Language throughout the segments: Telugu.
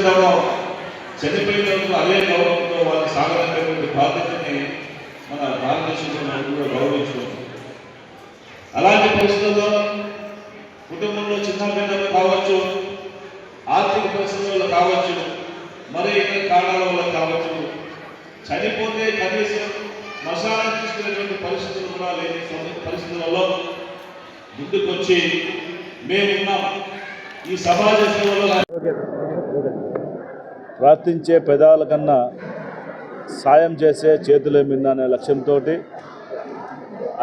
చేసుకుంటామో చనిపోయినందుకు అదే గౌరవంతో వాళ్ళు సాగనటువంటి బాధ్యతని మన భారతదేశంలో మనం కూడా గౌరవించుకుంటాం. అలాంటి పరిస్థితుల్లో కుటుంబంలో చిన్న పిల్లలు కావచ్చు, ఆర్థిక పరిస్థితుల్లో కావచ్చు, మరి ఇతర కారణాల వల్ల కావచ్చు, చనిపోతే కనీసం శ్మశానం తీసుకునేటువంటి పరిస్థితులు కూడా లేని పరిస్థితులలో ముందుకొచ్చి మేమున్నాం ఈ సమాజ సేవలో ప్రార్థించే పెదాల కన్నా సాయం చేసే చేతులేమింద అనే లక్ష్యంతో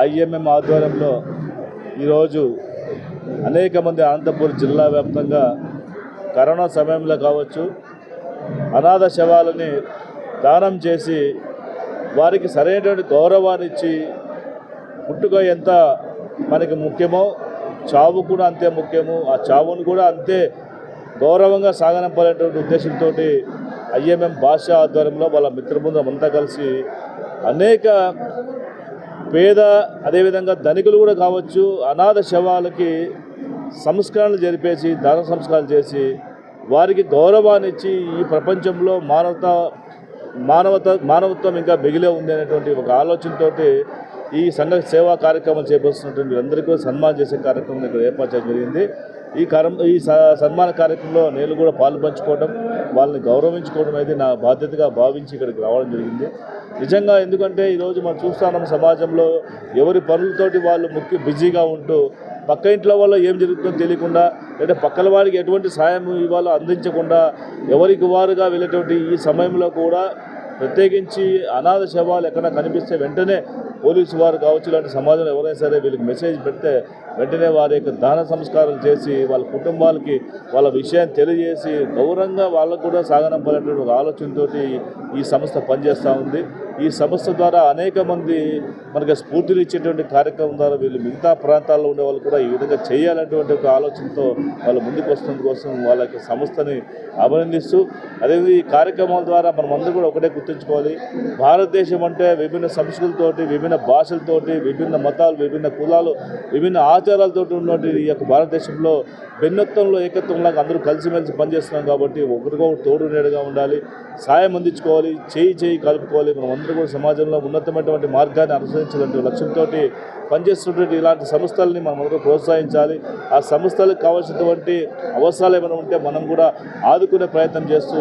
ఐఎంఎం ఆధ్వర్యంలో ఈరోజు అనేక మంది అనంతపురం జిల్లా వ్యాప్తంగా కరోనా సమయంలో కావచ్చు అనాథ శవాలని దానం చేసి వారికి సరైనటువంటి గౌరవాన్ని ఇచ్చి పుట్టుక ఎంత మనకి ముఖ్యమో చావు కూడా అంతే ముఖ్యము, ఆ చావును కూడా అంతే గౌరవంగా సాగనంపాలనేటువంటి ఉద్దేశంతో ఐఎంఎం భాష ఆధ్వర్యంలో వాళ్ళ మిత్రబృందం అంతా కలిసి అనేక పేద అదేవిధంగా ధనికులు కూడా కావచ్చు అనాథ శవాలకి సంస్కరణలు జరిపేసి దాన సంస్కారాలు చేసి వారికి గౌరవాన్ని ఇచ్చి ఈ ప్రపంచంలో మానవత్వం ఇంకా మిగిలే ఉంది అనేటువంటి ఒక ఆలోచనతో ఈ సంఘ సేవా కార్యక్రమాలు చేపడుతున్నటువంటి అందరికీ సన్మానం చేసే కార్యక్రమం ఇక్కడ ఏర్పాటు చేయడం జరిగింది. ఈ సన్మాన కార్యక్రమంలో నేను కూడా పాలు పంచుకోవడం, వాళ్ళని గౌరవించుకోవడం అనేది నా బాధ్యతగా భావించి ఇక్కడికి రావడం జరిగింది. నిజంగా ఎందుకంటే ఈరోజు మనం చూస్తున్నాం సమాజంలో ఎవరి పనులతోటి వాళ్ళు బిజీగా ఉంటూ పక్క ఇంట్లో వల్ల ఏం జరుగుతుందో తెలియకుండా లేదా పక్కల వారికి ఎటువంటి సాయం ఇవ్వాలో అందించకుండా ఎవరికి వారుగా వెళ్ళేటువంటి ఈ సమయంలో కూడా ప్రత్యేకించి అనాథ శవాలు ఎక్కడ కనిపిస్తే వెంటనే పోలీసు వారు కావచ్చు ఇలాంటి సమాజంలో ఎవరైనా సరే వీళ్ళకి మెసేజ్ పెడితే వెంటనే వారి యొక్క దాన సంస్కారం చేసి వాళ్ళ కుటుంబాలకి వాళ్ళ విషయాన్ని తెలియజేసి గౌరవంగా వాళ్ళకు కూడా సాగనంపాలనేటువంటి ఒక ఆలోచనతో ఈ సంస్థ పనిచేస్తూ ఉంది. ఈ సంస్థ ద్వారా అనేక మంది మనకి స్ఫూర్తిని ఇచ్చేటువంటి కార్యక్రమం ద్వారా వీళ్ళు మిగతా ప్రాంతాల్లో ఉండే వాళ్ళు కూడా ఈ విధంగా చేయాలనేటువంటి ఒక ఆలోచనతో వాళ్ళు ముందుకు వస్తున్న కోసం వాళ్ళ యొక్క సంస్థని అభినందిస్తూ అదేవిధంగా ఈ కార్యక్రమాల ద్వారా మనమందరూ కూడా ఒకటే గుర్తుంచుకోవాలి, భారతదేశం అంటే విభిన్న సంస్కృతులతోటి విభిన్న భాషలతోటి విభిన్న మతాలు విభిన్న కులాలు విభిన్న ఆచారాలతో ఉన్నటువంటి ఈ యొక్క భారతదేశంలో భిన్నత్వంలో ఏకత్వంలాగా అందరూ కలిసిమెలిసి పనిచేస్తున్నాం కాబట్టి ఒకరికొకరు తోడు నీడగా ఉండాలి, సాయం అందించుకోవాలి, చేయి కలుపుకోవాలి. మనం అందరూ కూడా సమాజంలో ఉన్నతమైనటువంటి మార్గాన్ని అనుసరించాలంటే లక్ష్యంతో పనిచేస్తున్నటువంటి ఇలాంటి సంస్థలని మనం అందరూ ప్రోత్సహించాలి. ఆ సంస్థలకు కావాల్సినటువంటి అవసరాలు ఏమైనా ఉంటే మనం కూడా ఆదుకునే ప్రయత్నం చేస్తూ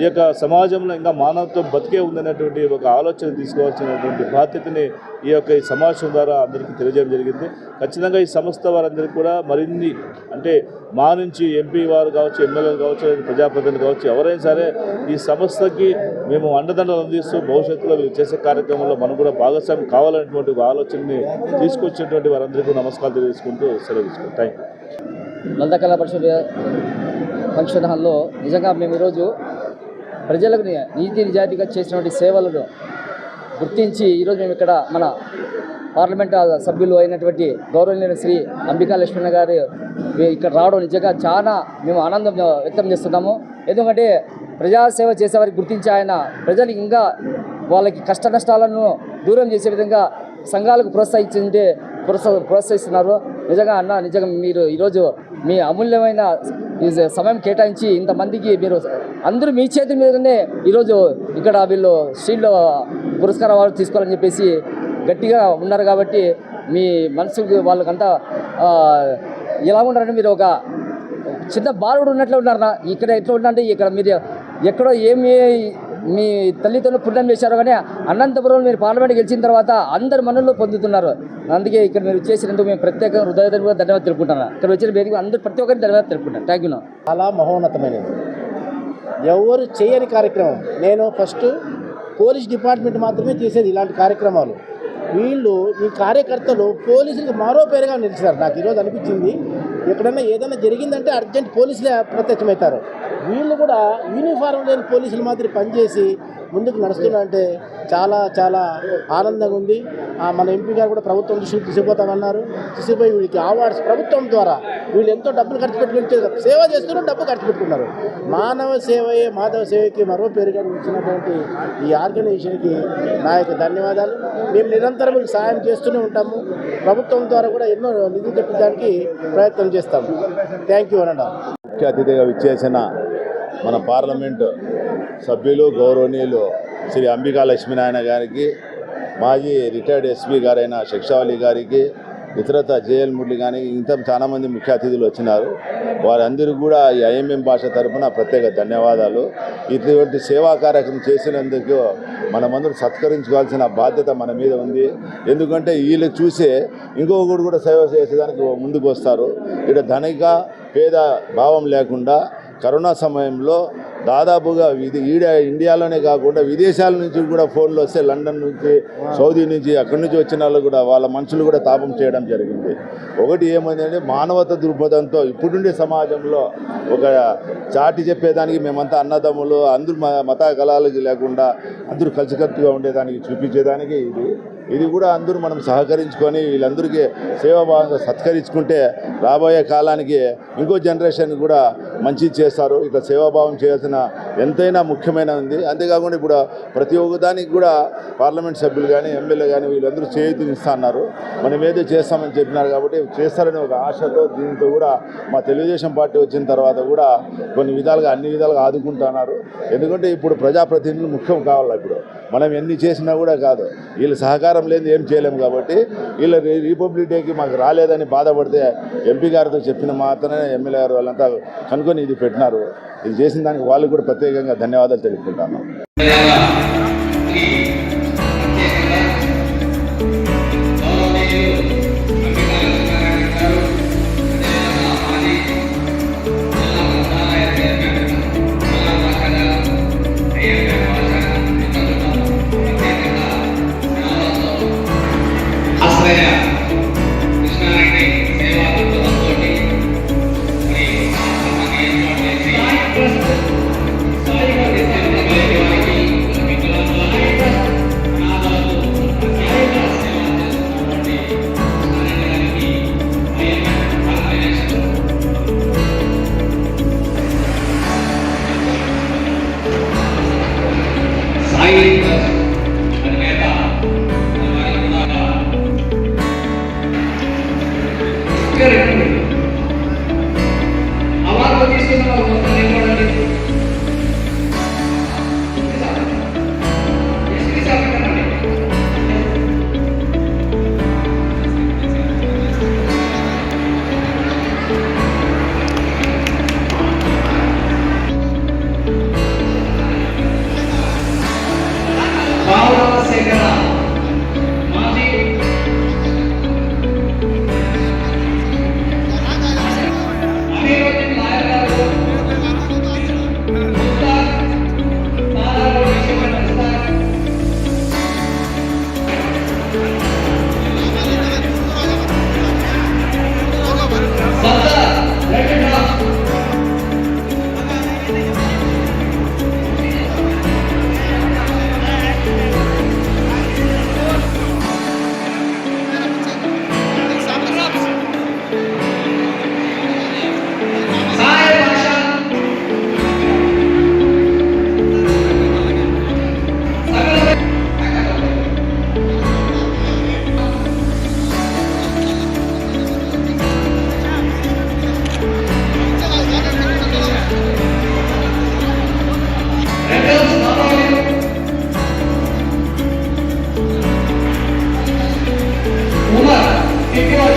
ఈ యొక్క సమాజంలో ఇంకా మానవత్వం బతికే ఉందనేటువంటి ఒక ఆలోచన తీసుకోవాల్సినటువంటి బాధ్యతని ఈ సమావేశం ద్వారా అందరికీ తెలియజేయడం జరిగింది. ఖచ్చితంగా ఈ సంస్థ వారందరికీ కూడా మరిన్ని అంటే మా నుంచి ఎంపీ వారు కావచ్చు, ఎమ్మెల్యేలు కావచ్చు, ప్రజాప్రతినిధులు కావచ్చు, ఎవరైనా సరే ఈ సంస్థకి మేము అండదండలు అందిస్తూ భవిష్యత్తులో వీళ్ళు చేసే కార్యక్రమంలో మనం కూడా భాగస్వామ్యం కావాలనేటువంటి ఒక ఆలోచనని తీసుకొచ్చినటువంటి వారందరికీ నమస్కారాలు తెలియజేసుకుంటూ సెలవు తీసుకుంటాం. Thank you. లలిత కళా పరిషత్ ఫంక్షన్ హాల్లో నిజంగా మేము ఈరోజు ప్రజలకు నీతి నిజాయితీగా చేసినటువంటి సేవలను గుర్తించి ఈరోజు మేము ఇక్కడ మన పార్లమెంట్ సభ్యులు అయినటువంటి గౌరవనీయులు శ్రీ అంబికా లక్ష్మణ గారు ఇక్కడ రావడం నిజంగా చాలా మేము ఆనందం వ్యక్తం చేస్తున్నాము. ఎందుకంటే ప్రజాసేవ చేసేవారికి గుర్తించి ఆయన ప్రజలు ఇంకా వాళ్ళకి కష్ట నష్టాలను దూరం చేసే విధంగా సంఘాలకు ప్రోత్సహిస్తున్నారు. నిజంగా మీరు ఈరోజు మీ అమూల్యమైన సమయం కేటాయించి ఇంతమందికి మీరు అందరూ మీ చేతి మీదనే ఈరోజు ఇక్కడ వీళ్ళు స్ట్రీట్లో పురస్కార అవార్డు తీసుకోవాలని చెప్పేసి గట్టిగా ఉన్నారు. కాబట్టి మీ మనసుకు వాళ్ళకంతా ఎలా ఉన్నారంటే మీరు ఒక చిన్న బాలుడు ఉన్నట్లు ఉన్నారా? ఇక్కడ ఎట్లా ఉన్నారంటే ఇక్కడ మీరు ఎక్కడో మీ తల్లితో పుణ్యం చేశారు, కానీ అనంతపురంలో మీరు పార్లమెంట్ గెలిచిన తర్వాత అందరు మనల్లో పొందుతున్నారు. అందుకే ఇక్కడ మీరు చేసినందుకు మేము ప్రత్యేకంగా హృదయపూర్వకంగా ధన్యవాదాలు తెలుపుకుంటున్నాను. ఇక్కడ వచ్చిన వేదిక అందరూ ప్రతి ఒక్కరిని ధన్యవాదాలు తెలుపుకుంటాను. Thank you. చాలా మహోన్నతమైనది, ఎవరు చేయని కార్యక్రమం. నేను ఫస్ట్ పోలీస్ డిపార్ట్మెంట్ మాత్రమే చేసేది ఇలాంటి కార్యక్రమాలు. వీళ్ళు ఈ కార్యకర్తలు పోలీసులకు మరో పేరుగా నిలిచారు. నాకు ఈరోజు అనిపించింది, ఎక్కడైనా ఏదైనా జరిగిందంటే అర్జెంట్ పోలీసులే ప్రత్యక్షమవుతారు. వీళ్ళు కూడా యూనిఫారం లేని పోలీసులు మాదిరి పనిచేసి ముందుకు నడుస్తున్నారంటే చాలా చాలా ఆనందంగా ఉంది. మన ఎంపీ గారు కూడా ప్రభుత్వం దృష్టికి తీసుకుపోతామన్నారు. తీసుకుపోయి వీళ్ళకి అవార్డ్స్ ప్రభుత్వం ద్వారా వీళ్ళు ఎంతో డబ్బులు ఖర్చు పెట్టుకుని సేవ చేస్తున్నారు, డబ్బు ఖర్చు పెట్టుకున్నారు. మానవ సేవయే మాధవ సేవకి మరో పేరుగా ఇచ్చినటువంటి ఈ ఆర్గనైజేషన్కి నా యొక్క ధన్యవాదాలు. మేము నిరంతరం సాయం చేస్తూనే ఉంటాము. ప్రభుత్వం ద్వారా కూడా ఎన్నో నిధులు తెప్పించడానికి ప్రయత్నం చేస్తాము. థ్యాంక్ యూ అనండి. ముఖ్య అతిథిగా విచ్చేసిన మన పార్లమెంటు సభ్యులు గౌరవనీయులు శ్రీ అంబికా లక్ష్మీనారాయణ గారికి, మాజీ రిటైర్డ్ ఎస్పీ గారైన శిక్షావళి గారికి, ఇతరత జేఎల్ మురళి కానీ ఇంకా చాలామంది ముఖ్య అతిథులు వచ్చినారు. వారందరూ కూడా ఈ ఐఎంఎం భాష తరఫున ప్రత్యేక ధన్యవాదాలు. ఇటువంటి సేవా కార్యక్రమం చేసినందుకు మనమందరూ సత్కరించుకోవాల్సిన బాధ్యత మన మీద ఉంది. ఎందుకంటే వీళ్ళు చూసే ఇంకొకరు కూడా సేవ చేసేదానికి ముందుకు వస్తారు. ఇక్కడ ధనిక పేద భావం లేకుండా కరోనా సమయంలో దాదాపుగా ఇండియాలోనే కాకుండా విదేశాల నుంచి కూడా ఫోన్లు వస్తే లండన్ నుంచి, సౌదీ నుంచి, అక్కడి నుంచి వచ్చిన వాళ్ళు కూడా వాళ్ళ మనుషులు కూడా తాపం చేయడం జరిగింది. ఒకటి ఏమైందంటే మానవత దృక్పథంతో ఇప్పుడుండే సమాజంలో ఒక చాటి చెప్పేదానికి మేమంతా అన్నదమ్ములు, అందరూ మత కళాలకి లేకుండా అందరూ కలిసికట్టుగా ఉండేదానికి చూపించేదానికి ఇది కూడా అందరూ మనం సహకరించుకొని వీళ్ళందరికీ సేవాభావంగా సత్కరించుకుంటే రాబోయే కాలానికి ఇంకో జనరేషన్ కూడా మంచి చేస్తారు. ఇట్లా సేవాభావం చేయాల్సిన ఎంతైనా ముఖ్యమైన ఉంది. అంతేకాకుండా ఇప్పుడు ప్రతి ఒక్క దానికి కూడా పార్లమెంట్ సభ్యులు కానీ ఎమ్మెల్యే కానీ వీళ్ళందరూ చేయూతనిస్తా అన్నారు. మనం ఏదో చేస్తామని చెప్పినారు కాబట్టి చేస్తారని ఒక ఆశతో దీంతో కూడా మా తెలుగుదేశం పార్టీ వచ్చిన తర్వాత కూడా కొన్ని విధాలుగా అన్ని విధాలుగా ఆదుకుంటున్నారు. ఎందుకంటే ఇప్పుడు ప్రజాప్రతినిధులు ముఖ్యం కావాలి. ఇప్పుడు మనం ఎన్ని చేసినా కూడా కాదు, వీళ్ళ సహకారం లేదు ఏం చేయలేము. కాబట్టి వీళ్ళ రిపబ్లిక్ డేకి మాకు రాలేదని బాధపడితే ఎంపీ గారితో చెప్పిన మాత్రమే ఎమ్మెల్యే గారు వాళ్ళంతా కనుక్కొని ఇది పెట్టినారు. ఇది చేసిన దానికి వాళ్ళు కూడా ప్రత్యేకంగా ధన్యవాదాలు తెలుపుకుంటాను. Uma,